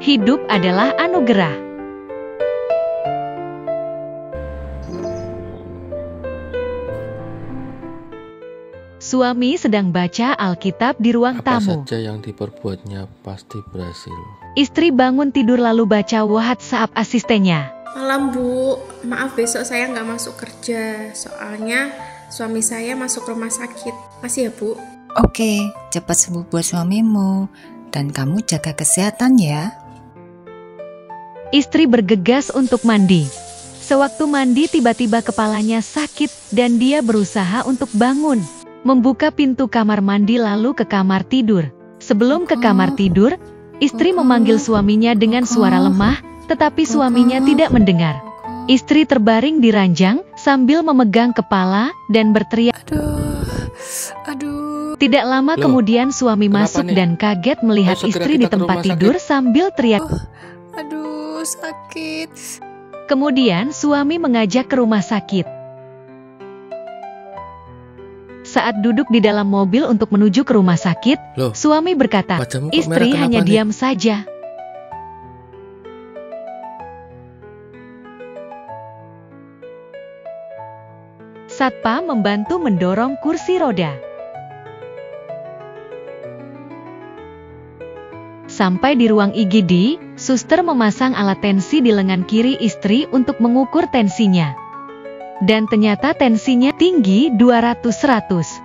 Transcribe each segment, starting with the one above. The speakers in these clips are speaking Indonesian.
Hidup adalah anugerah. Suami sedang baca Alkitab di ruang tamu. Apa saja yang diperbuatnya pasti berhasil. Istri bangun tidur lalu baca WhatsApp asistennya. Malam Bu, maaf besok saya nggak masuk kerja, soalnya suami saya masuk rumah sakit. Masih ya Bu? Oke, cepat sembuh buat suamimu, dan kamu jaga kesehatan ya. Istri bergegas untuk mandi. Sewaktu mandi tiba-tiba kepalanya sakit dan dia berusaha untuk bangun. Membuka pintu kamar mandi lalu ke kamar tidur. Sebelum ke kamar tidur, istri memanggil suaminya dengan suara lemah, tetapi suaminya tidak mendengar. Istri terbaring di ranjang sambil memegang kepala dan berteriak. Aduh. Tidak lama kemudian suami masuk dan kaget melihat istri di tempat tidur sambil teriak. Aduh, sakit. Kemudian suami mengajak ke rumah sakit. Saat duduk di dalam mobil untuk menuju ke rumah sakit, suami berkata, istri hanya diam saja. Satpam membantu mendorong kursi roda. Sampai di ruang IGD, suster memasang alat tensi di lengan kiri istri untuk mengukur tensinya. Dan ternyata tensinya tinggi 200/100.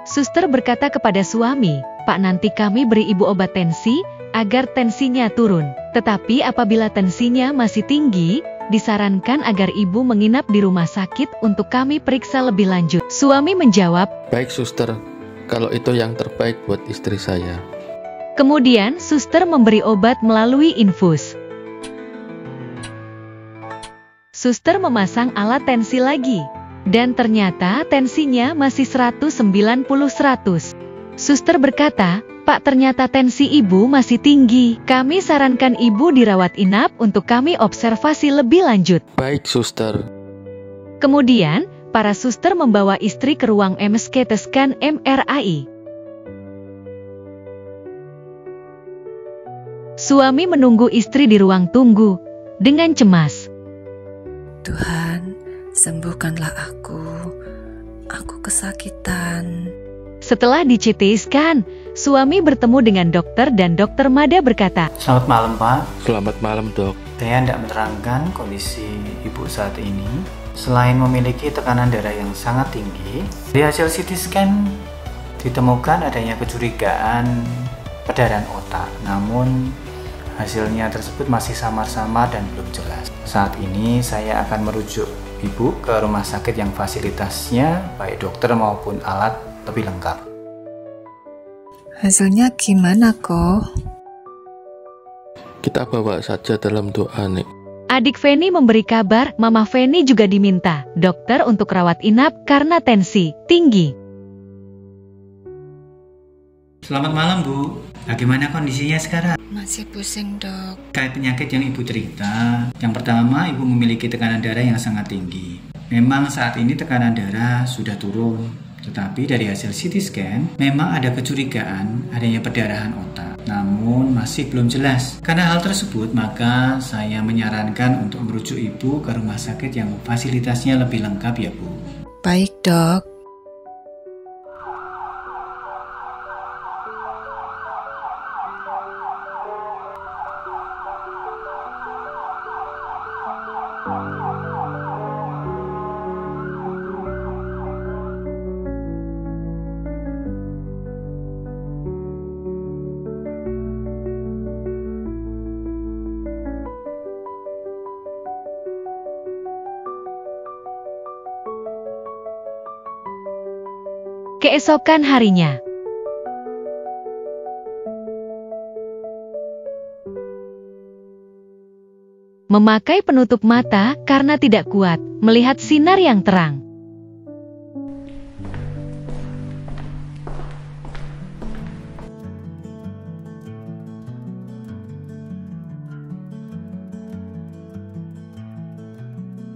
Suster berkata kepada suami, Pak, nanti kami beri ibu obat tensi agar tensinya turun. Tetapi apabila tensinya masih tinggi, disarankan agar ibu menginap di rumah sakit untuk kami periksa lebih lanjut. Suami menjawab, baik suster, kalau itu yang terbaik buat istri saya. Kemudian suster memberi obat melalui infus. Suster memasang alat tensi lagi. Dan ternyata tensinya masih 190/100. Suster berkata, Pak, ternyata tensi ibu masih tinggi. Kami sarankan ibu dirawat inap untuk kami observasi lebih lanjut. Baik suster. Kemudian, para suster membawa istri ke ruang MSK scan MRI. Suami menunggu istri di ruang tunggu dengan cemas. Tuhan, sembuhkanlah aku. Aku kesakitan. Setelah di CT scan, suami bertemu dengan dokter dan dokter Mada berkata, Selamat malam Pak. Selamat malam dok. Saya hendak menerangkan kondisi ibu saat ini. Selain memiliki tekanan darah yang sangat tinggi, di hasil CT scan ditemukan adanya kecurigaan perdarahan otak. Namun hasilnya tersebut masih samar-samar dan belum jelas. Saat ini saya akan merujuk ibu ke rumah sakit yang fasilitasnya baik dokter maupun alat lebih lengkap. Hasilnya gimana kok? Kita bawa saja dalam doa, Nek. Adik Feni memberi kabar, Mama Feni juga diminta dokter untuk rawat inap karena tensi tinggi. Selamat malam Bu. Bagaimana kondisinya sekarang? Masih pusing dok. Terkait penyakit yang ibu derita, yang pertama ibu memiliki tekanan darah yang sangat tinggi. Memang saat ini tekanan darah sudah turun, tetapi dari hasil CT scan memang ada kecurigaan adanya perdarahan otak. Namun masih belum jelas. Karena hal tersebut maka saya menyarankan untuk merujuk ibu ke rumah sakit yang fasilitasnya lebih lengkap ya Bu. Baik dok. Keesokan harinya, memakai penutup mata karena tidak kuat melihat sinar yang terang.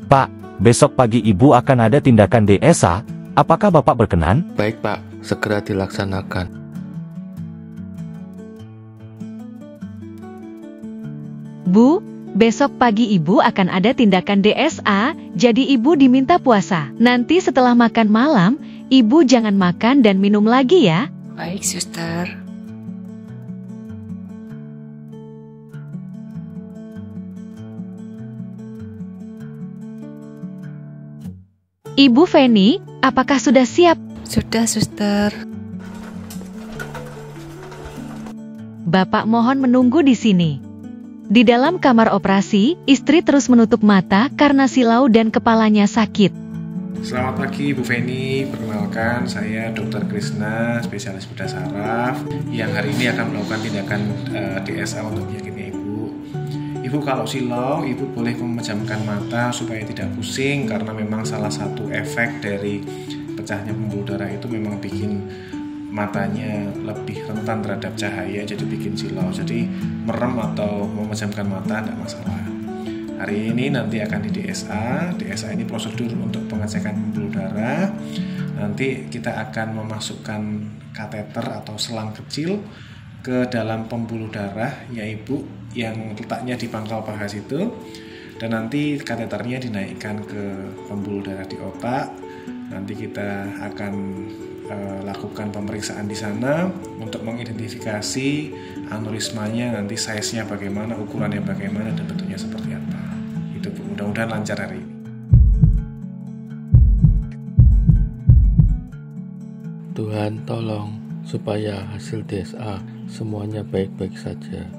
Pak, besok pagi Ibu akan ada tindakan DSA. Apakah Bapak berkenan? Baik Pak, segera dilaksanakan. Bu, besok pagi Ibu akan ada tindakan DSA, jadi Ibu diminta puasa. Nanti setelah makan malam, Ibu jangan makan dan minum lagi ya. Baik, suster. Ibu Feni, apakah sudah siap? Sudah, suster. Bapak mohon menunggu di sini. Di dalam kamar operasi, istri terus menutup mata karena silau dan kepalanya sakit. Selamat pagi Bu Feni, perkenalkan saya Dr. Krisna, spesialis bedah saraf yang hari ini akan melakukan tindakan DSA untuk penyakitnya Ibu. Ibu kalau silau, Ibu boleh memejamkan mata supaya tidak pusing karena memang salah satu efek dari pecahnya pembuluh darah itu memang bikin matanya lebih rentan terhadap cahaya, jadi bikin silau. Jadi merem atau memejamkan mata tidak masalah. Hari ini nanti akan di DSA. DSA ini prosedur untuk pengecekan pembuluh darah. Nanti kita akan memasukkan kateter atau selang kecil ke dalam pembuluh darah ya Ibu, yang letaknya di pangkal paha situ. Dan nanti kateternya dinaikkan ke pembuluh darah di otak. Nanti kita akan lakukan pemeriksaan di sana untuk mengidentifikasi aneurismanya, nanti size-nya bagaimana, ukurannya bagaimana, dan bentuknya seperti apa. Itu Bu, mudah-mudahan lancar hari ini. Tuhan tolong supaya hasil DSA semuanya baik-baik saja.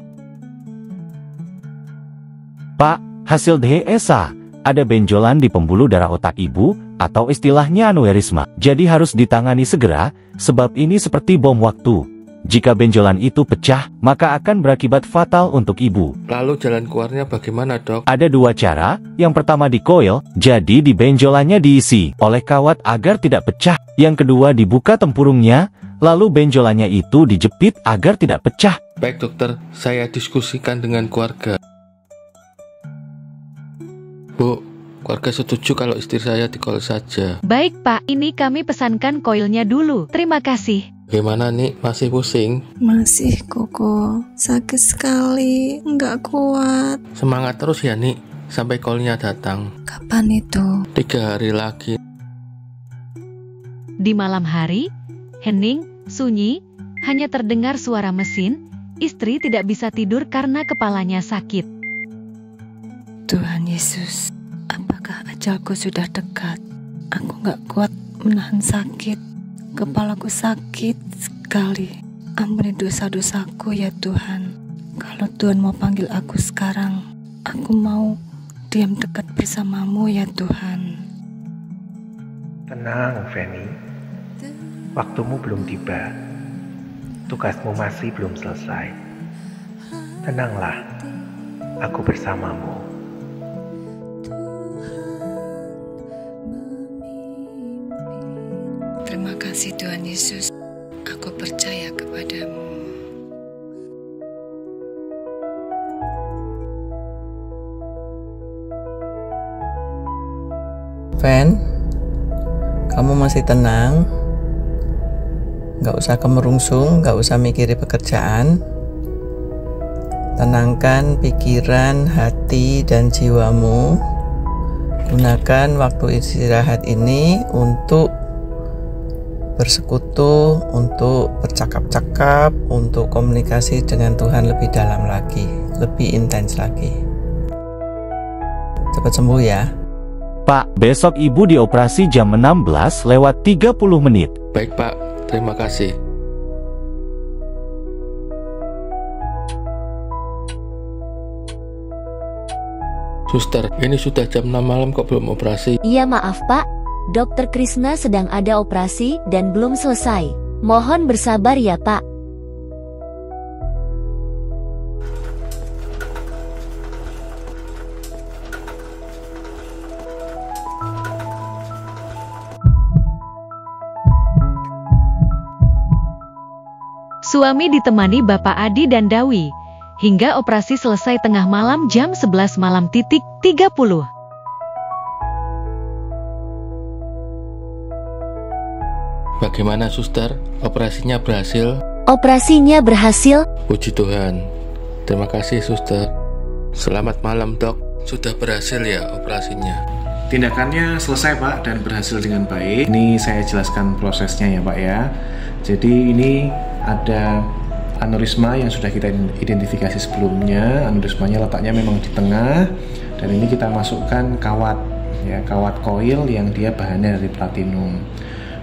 Pak, hasil DSA, ada benjolan di pembuluh darah otak Ibu, atau istilahnya aneurisma. Jadi harus ditangani segera, sebab ini seperti bom waktu. Jika benjolan itu pecah, maka akan berakibat fatal untuk Ibu. Lalu jalan keluarnya bagaimana, Dok? Ada dua cara. Yang pertama dikoil, jadi di benjolannya diisi oleh kawat agar tidak pecah. Yang kedua dibuka tempurungnya, lalu benjolannya itu dijepit agar tidak pecah. Baik dokter, saya diskusikan dengan keluarga. Bu, keluarga setuju kalau istri saya dikoil saja. Baik Pak, ini kami pesankan koilnya dulu. Terima kasih. Bagaimana nih, masih pusing? Masih Koko, sakit sekali, nggak kuat. Semangat terus ya Nik, sampai koilnya datang. Kapan itu? 3 hari lagi. Di malam hari, hening, sunyi, hanya terdengar suara mesin. Istri tidak bisa tidur karena kepalanya sakit. Tuhan Yesus, apakah ajalku sudah dekat? Aku nggak kuat menahan sakit. Kepalaku sakit sekali. Ampuni dosa-dosaku ya Tuhan. Kalau Tuhan mau panggil aku sekarang, aku mau diam dekat bersamamu ya Tuhan. Tenang Feni, waktumu belum tiba. Tugasmu masih belum selesai. Tenanglah, aku bersamamu. Terima kasih Tuhan Yesus, aku percaya kepadamu. Fen, kamu masih tenang? Gak usah kemerungsung, gak usah mikirin pekerjaan. Tenangkan pikiran, hati, dan jiwamu. Gunakan waktu istirahat ini untuk bersekutu, untuk bercakap-cakap, untuk komunikasi dengan Tuhan lebih dalam lagi, lebih intens lagi. Cepat sembuh ya. Pak, besok Ibu dioperasi jam 16:30. Baik Pak, terima kasih. Suster, ini sudah jam 6 malam kok belum operasi? Iya maaf Pak, Dokter Krisna sedang ada operasi dan belum selesai. Mohon bersabar ya Pak. Suami ditemani Bapak Adi dan Dawi, hingga operasi selesai tengah malam jam 11 malam titik 30. Bagaimana suster, operasinya berhasil? Operasinya berhasil. Puji Tuhan. Terima kasih suster. Selamat malam dok, sudah berhasil ya operasinya? Tindakannya selesai Pak dan berhasil dengan baik. Ini saya jelaskan prosesnya ya Pak ya. Jadi ini ada aneurisma yang sudah kita identifikasi sebelumnya. Aneurismanya letaknya memang di tengah, dan ini kita masukkan kawat ya, kawat koil yang dia bahannya dari platinum.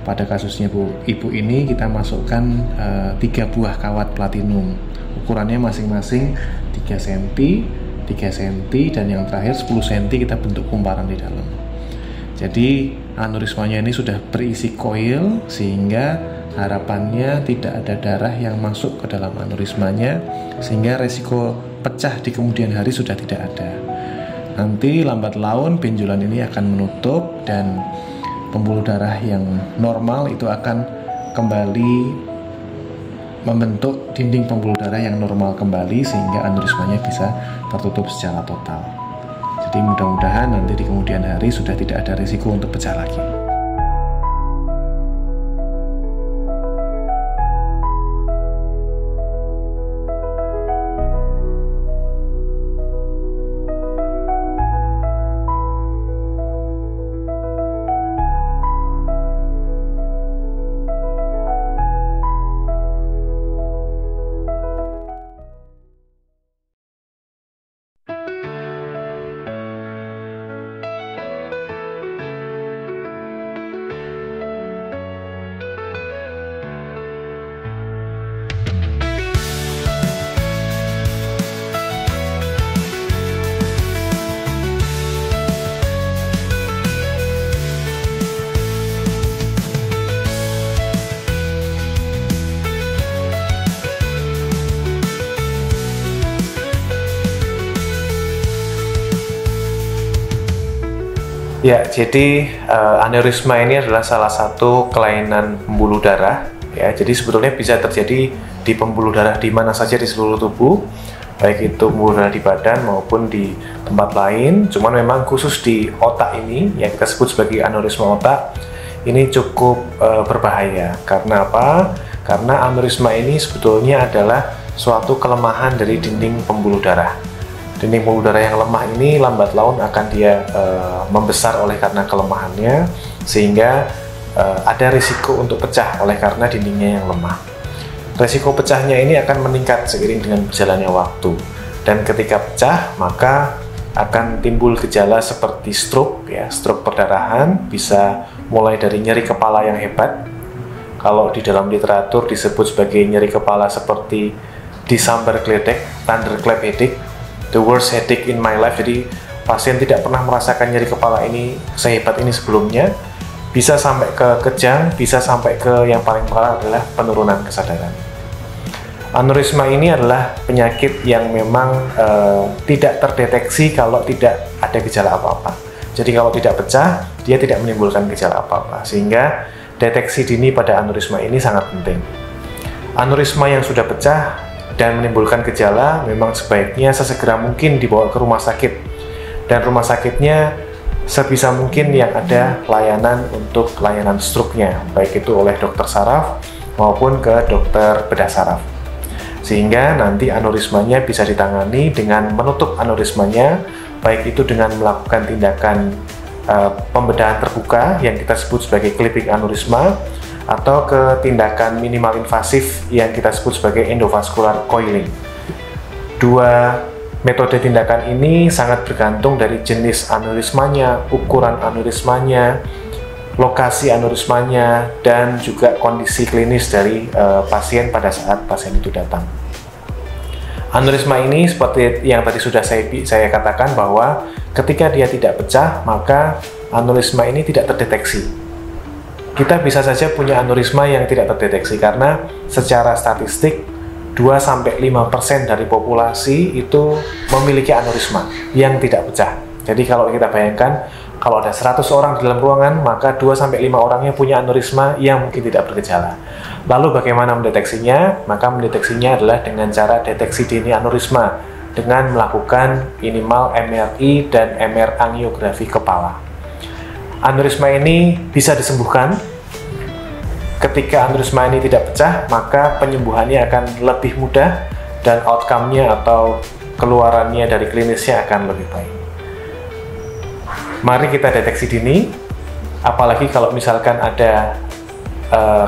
Pada kasusnya ibu ini kita masukkan 3 buah kawat platinum. Ukurannya masing-masing 3 cm, 3 cm, dan yang terakhir 10 cm kita bentuk kumparan di dalam. Jadi aneurismanya ini sudah berisi koil, sehingga harapannya tidak ada darah yang masuk ke dalam aneurismanya, sehingga resiko pecah di kemudian hari sudah tidak ada. Nanti lambat laun benjolan ini akan menutup dan pembuluh darah yang normal itu akan kembali membentuk dinding pembuluh darah yang normal kembali, sehingga aneurismanya bisa tertutup secara total. Jadi mudah-mudahan nanti di kemudian hari sudah tidak ada risiko untuk pecah lagi. Ya, jadi aneurisma ini adalah salah satu kelainan pembuluh darah. Ya, jadi sebetulnya bisa terjadi di pembuluh darah di mana saja di seluruh tubuh, baik itu pembuluh darah di badan maupun di tempat lain. Cuman memang khusus di otak ini, yang kita sebut sebagai aneurisma otak, ini cukup berbahaya. Karena apa? Karena aneurisma ini sebetulnya adalah suatu kelemahan dari dinding pembuluh darah. Dinding pembuluh darah yang lemah ini lambat laun akan dia membesar oleh karena kelemahannya, sehingga ada risiko untuk pecah oleh karena dindingnya yang lemah. Risiko pecahnya ini akan meningkat seiring dengan berjalannya waktu, dan ketika pecah maka akan timbul gejala seperti stroke, ya, stroke perdarahan, bisa mulai dari nyeri kepala yang hebat. Kalau di dalam literatur disebut sebagai nyeri kepala seperti disambar geledek, thunderclap headache, the worst headache in my life. Jadi pasien tidak pernah merasakan nyeri kepala ini sehebat ini sebelumnya. Bisa sampai ke kejang, bisa sampai ke yang paling parah adalah penurunan kesadaran. Aneurisma ini adalah penyakit yang memang tidak terdeteksi kalau tidak ada gejala apa-apa. Jadi kalau tidak pecah, dia tidak menimbulkan gejala apa-apa. Sehingga deteksi dini pada aneurisma ini sangat penting. Aneurisma yang sudah pecah dan menimbulkan gejala memang sebaiknya sesegera mungkin dibawa ke rumah sakit, dan rumah sakitnya sebisa mungkin yang ada layanan untuk layanan stroke-nya, baik itu oleh dokter saraf maupun ke dokter bedah saraf, sehingga nanti aneurismanya bisa ditangani dengan menutup aneurismanya, baik itu dengan melakukan tindakan pembedahan terbuka yang kita sebut sebagai clipping aneurisma, atau ke tindakan minimal invasif yang kita sebut sebagai endovascular coiling. Dua metode tindakan ini sangat bergantung dari jenis aneurismanya, ukuran aneurismanya, lokasi aneurismanya, dan juga kondisi klinis dari pasien pada saat pasien itu datang. Aneurisma ini seperti yang tadi sudah saya katakan, bahwa ketika dia tidak pecah, maka aneurisma ini tidak terdeteksi. Kita bisa saja punya aneurisma yang tidak terdeteksi karena secara statistik 2-5% dari populasi itu memiliki aneurisma yang tidak pecah. Jadi kalau kita bayangkan, kalau ada 100 orang di dalam ruangan, maka 2-5 orangnya punya aneurisma yang mungkin tidak bergejala. Lalu bagaimana mendeteksinya? Maka mendeteksinya adalah dengan cara deteksi dini aneurisma dengan melakukan minimal MRI dan MR angiografi kepala. Aneurisma ini bisa disembuhkan. Ketika aneurisma ini tidak pecah, maka penyembuhannya akan lebih mudah dan outcome-nya atau keluarannya dari klinisnya akan lebih baik. Mari kita deteksi dini, apalagi kalau misalkan ada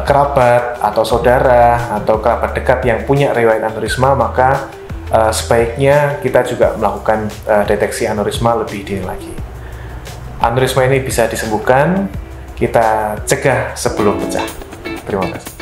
kerabat atau saudara atau kerabat dekat yang punya riwayat aneurisma, maka sebaiknya kita juga melakukan deteksi aneurisma lebih dini lagi. Aneurisma ini bisa disembuhkan, kita cegah sebelum pecah. Terima kasih.